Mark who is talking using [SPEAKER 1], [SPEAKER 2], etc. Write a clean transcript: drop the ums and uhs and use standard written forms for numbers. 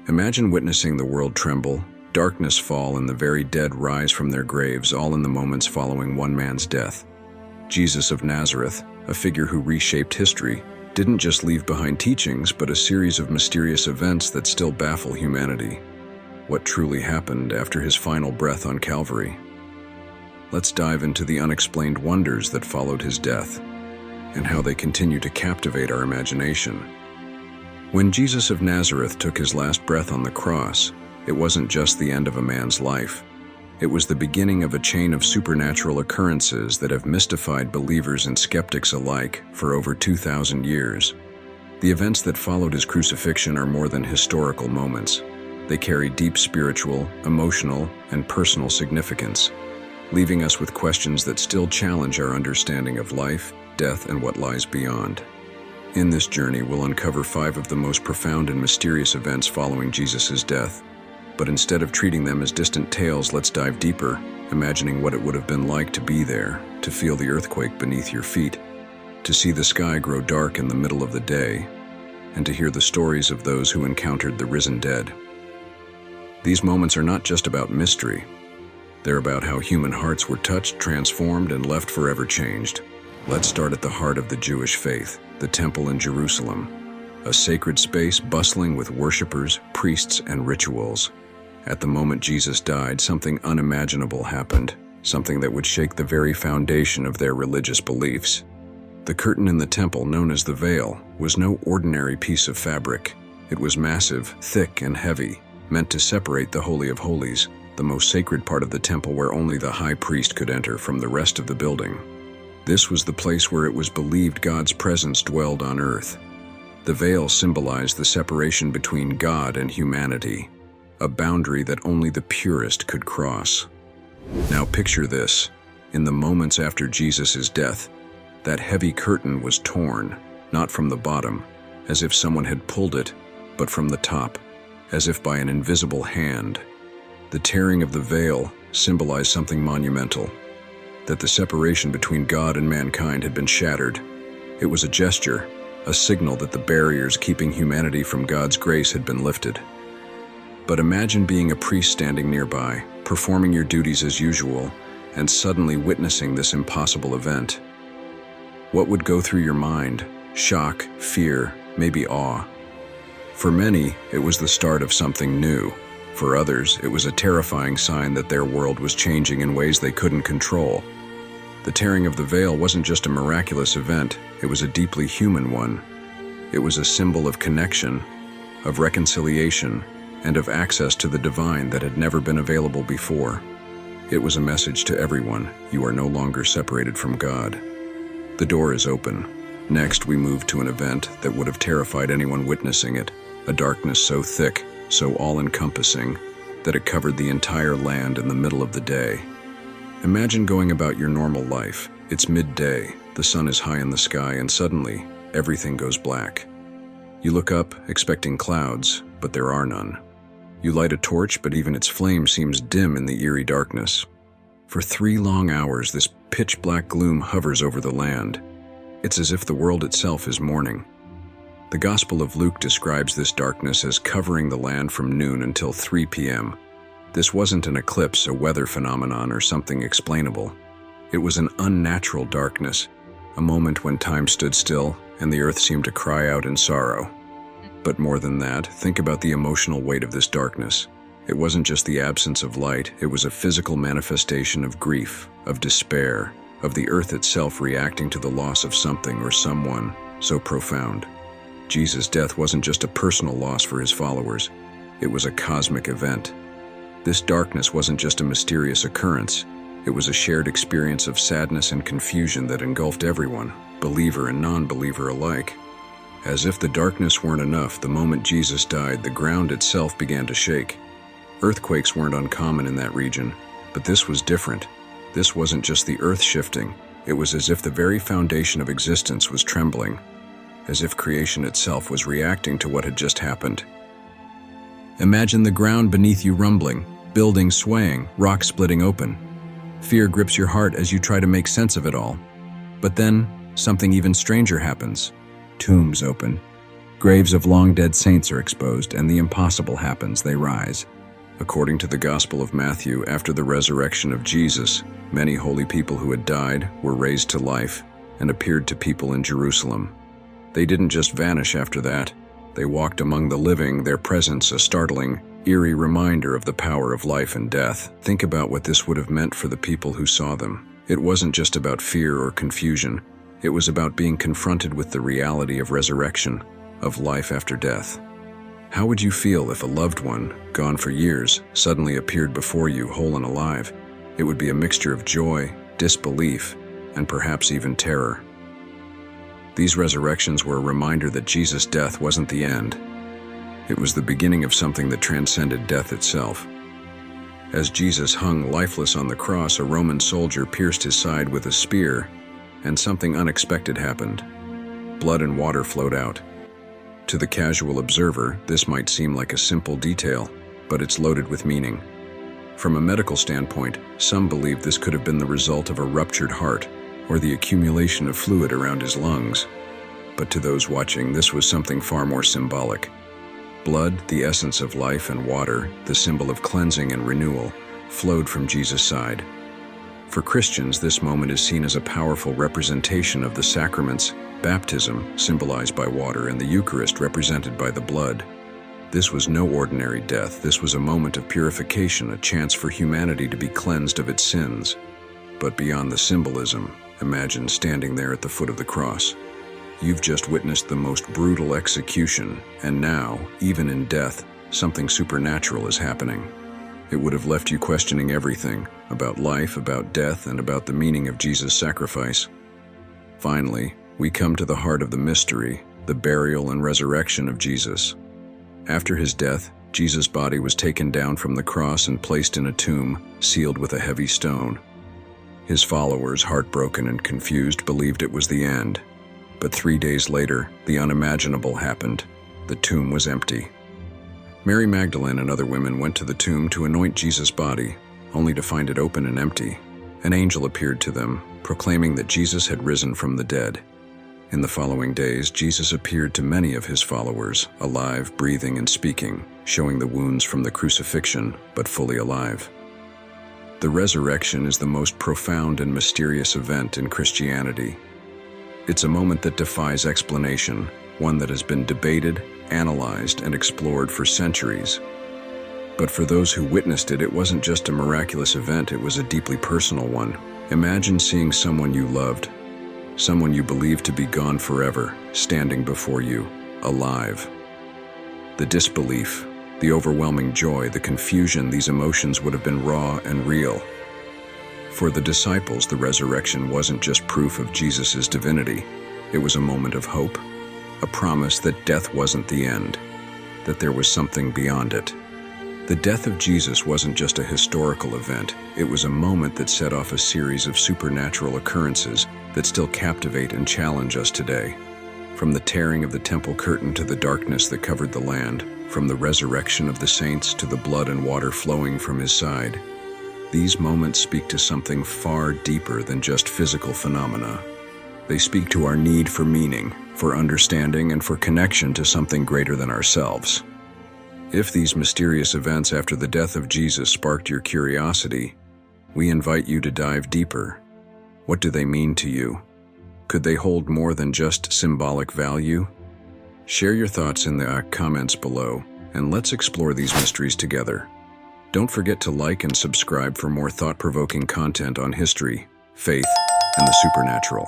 [SPEAKER 1] Imagine witnessing the world tremble, darkness fall, and the very dead rise from their graves, all in the moments following one man's death. Jesus of Nazareth, a figure who reshaped history, didn't just leave behind teachings, but a series of mysterious events that still baffle humanity. What truly happened after his final breath on Calvary? Let's dive into the unexplained wonders that followed his death, and how they continue to captivate our imagination. When Jesus of Nazareth took his last breath on the cross, it wasn't just the end of a man's life. It was the beginning of a chain of supernatural occurrences that have mystified believers and skeptics alike for over 2,000 years. The events that followed his crucifixion are more than historical moments. They carry deep spiritual, emotional, and personal significance, leaving us with questions that still challenge our understanding of life, death, and what lies beyond. In this journey, we'll uncover 5 of the most profound and mysterious events following Jesus' death. But instead of treating them as distant tales, let's dive deeper, imagining what it would have been like to be there, to feel the earthquake beneath your feet, to see the sky grow dark in the middle of the day, and to hear the stories of those who encountered the risen dead. These moments are not just about mystery. They're about how human hearts were touched, transformed, and left forever changed. Let's start at the heart of the Jewish faith, the Temple in Jerusalem, a sacred space bustling with worshipers, priests, and rituals. At the moment Jesus died, something unimaginable happened, something that would shake the very foundation of their religious beliefs. The curtain in the temple, known as the veil, was no ordinary piece of fabric. It was massive, thick, and heavy, meant to separate the Holy of Holies, the most sacred part of the temple where only the high priest could enter, from the rest of the building. This was the place where it was believed God's presence dwelled on earth. The veil symbolized the separation between God and humanity, a boundary that only the purest could cross. Now picture this. In the moments after Jesus' death, that heavy curtain was torn, not from the bottom, as if someone had pulled it, but from the top, as if by an invisible hand. The tearing of the veil symbolized something monumental, that the separation between God and mankind had been shattered. It was a gesture, a signal that the barriers keeping humanity from God's grace had been lifted. But imagine being a priest standing nearby, performing your duties as usual, and suddenly witnessing this impossible event. What would go through your mind? Shock, fear, maybe awe. For many, it was the start of something new. For others, it was a terrifying sign that their world was changing in ways they couldn't control. The tearing of the veil wasn't just a miraculous event, it was a deeply human one. It was a symbol of connection, of reconciliation, and of access to the divine that had never been available before. It was a message to everyone: you are no longer separated from God. The door is open. Next, we move to an event that would have terrified anyone witnessing it, a darkness so thick, so all-encompassing, that it covered the entire land in the middle of the day. Imagine going about your normal life. It's midday, the sun is high in the sky, and suddenly, everything goes black. You look up, expecting clouds, but there are none. You light a torch, but even its flame seems dim in the eerie darkness. For 3 long hours, this pitch-black gloom hovers over the land. It's as if the world itself is mourning. The Gospel of Luke describes this darkness as covering the land from noon until 3 p.m. This wasn't an eclipse, a weather phenomenon, or something explainable. It was an unnatural darkness, a moment when time stood still and the earth seemed to cry out in sorrow. But more than that, think about the emotional weight of this darkness. It wasn't just the absence of light, it was a physical manifestation of grief, of despair, of the earth itself reacting to the loss of something or someone so profound. Jesus' death wasn't just a personal loss for his followers, it was a cosmic event. This darkness wasn't just a mysterious occurrence, it was a shared experience of sadness and confusion that engulfed everyone, believer and non-believer alike. As if the darkness weren't enough, the moment Jesus died, the ground itself began to shake. Earthquakes weren't uncommon in that region, but this was different. This wasn't just the earth shifting, it was as if the very foundation of existence was trembling, as if creation itself was reacting to what had just happened. Imagine the ground beneath you rumbling, buildings swaying, rocks splitting open. Fear grips your heart as you try to make sense of it all. But then, something even stranger happens. Tombs open. Graves of long-dead saints are exposed, and the impossible happens, they rise. According to the Gospel of Matthew, after the resurrection of Jesus, many holy people who had died were raised to life and appeared to people in Jerusalem. They didn't just vanish after that. They walked among the living, their presence a startling, eerie reminder of the power of life and death. Think about what this would have meant for the people who saw them. It wasn't just about fear or confusion. It was about being confronted with the reality of resurrection, of life after death. How would you feel if a loved one, gone for years, suddenly appeared before you whole and alive? It would be a mixture of joy, disbelief, and perhaps even terror. These resurrections were a reminder that Jesus' death wasn't the end. It was the beginning of something that transcended death itself. As Jesus hung lifeless on the cross, a Roman soldier pierced his side with a spear, and something unexpected happened. Blood and water flowed out. To the casual observer, this might seem like a simple detail, but it's loaded with meaning. From a medical standpoint, some believe this could have been the result of a ruptured heart or the accumulation of fluid around his lungs. But to those watching, this was something far more symbolic. Blood, the essence of life, and water, the symbol of cleansing and renewal, flowed from Jesus' side. For Christians, this moment is seen as a powerful representation of the sacraments: baptism, symbolized by water, and the Eucharist, represented by the blood. This was no ordinary death. This was a moment of purification, a chance for humanity to be cleansed of its sins. But beyond the symbolism, imagine standing there at the foot of the cross. You've just witnessed the most brutal execution, and now, even in death, something supernatural is happening. It would have left you questioning everything, about life, about death, and about the meaning of Jesus' sacrifice. Finally, we come to the heart of the mystery, the burial and resurrection of Jesus. After his death, Jesus' body was taken down from the cross and placed in a tomb, sealed with a heavy stone. His followers, heartbroken and confused, believed it was the end. But 3 days later, the unimaginable happened. The tomb was empty. Mary Magdalene and other women went to the tomb to anoint Jesus' body, only to find it open and empty. An angel appeared to them, proclaiming that Jesus had risen from the dead. In the following days, Jesus appeared to many of his followers, alive, breathing, and speaking, showing the wounds from the crucifixion, but fully alive. The resurrection is the most profound and mysterious event in Christianity. It's a moment that defies explanation, one that has been debated, analyzed, and explored for centuries. But for those who witnessed it, it wasn't just a miraculous event, it was a deeply personal one. Imagine seeing someone you loved, someone you believed to be gone forever, standing before you, alive. The disbelief, the overwhelming joy, the confusion, these emotions would have been raw and real. For the disciples, the resurrection wasn't just proof of Jesus' divinity. It was a moment of hope, a promise that death wasn't the end, that there was something beyond it. The death of Jesus wasn't just a historical event. It was a moment that set off a series of supernatural occurrences that still captivate and challenge us today. From the tearing of the temple curtain to the darkness that covered the land, from the resurrection of the saints to the blood and water flowing from his side, these moments speak to something far deeper than just physical phenomena. They speak to our need for meaning, for understanding, and for connection to something greater than ourselves. If these mysterious events after the death of Jesus sparked your curiosity, we invite you to dive deeper. What do they mean to you? Could they hold more than just symbolic value? Share your thoughts in the comments below, and let's explore these mysteries together. Don't forget to like and subscribe for more thought-provoking content on history, faith, and the supernatural.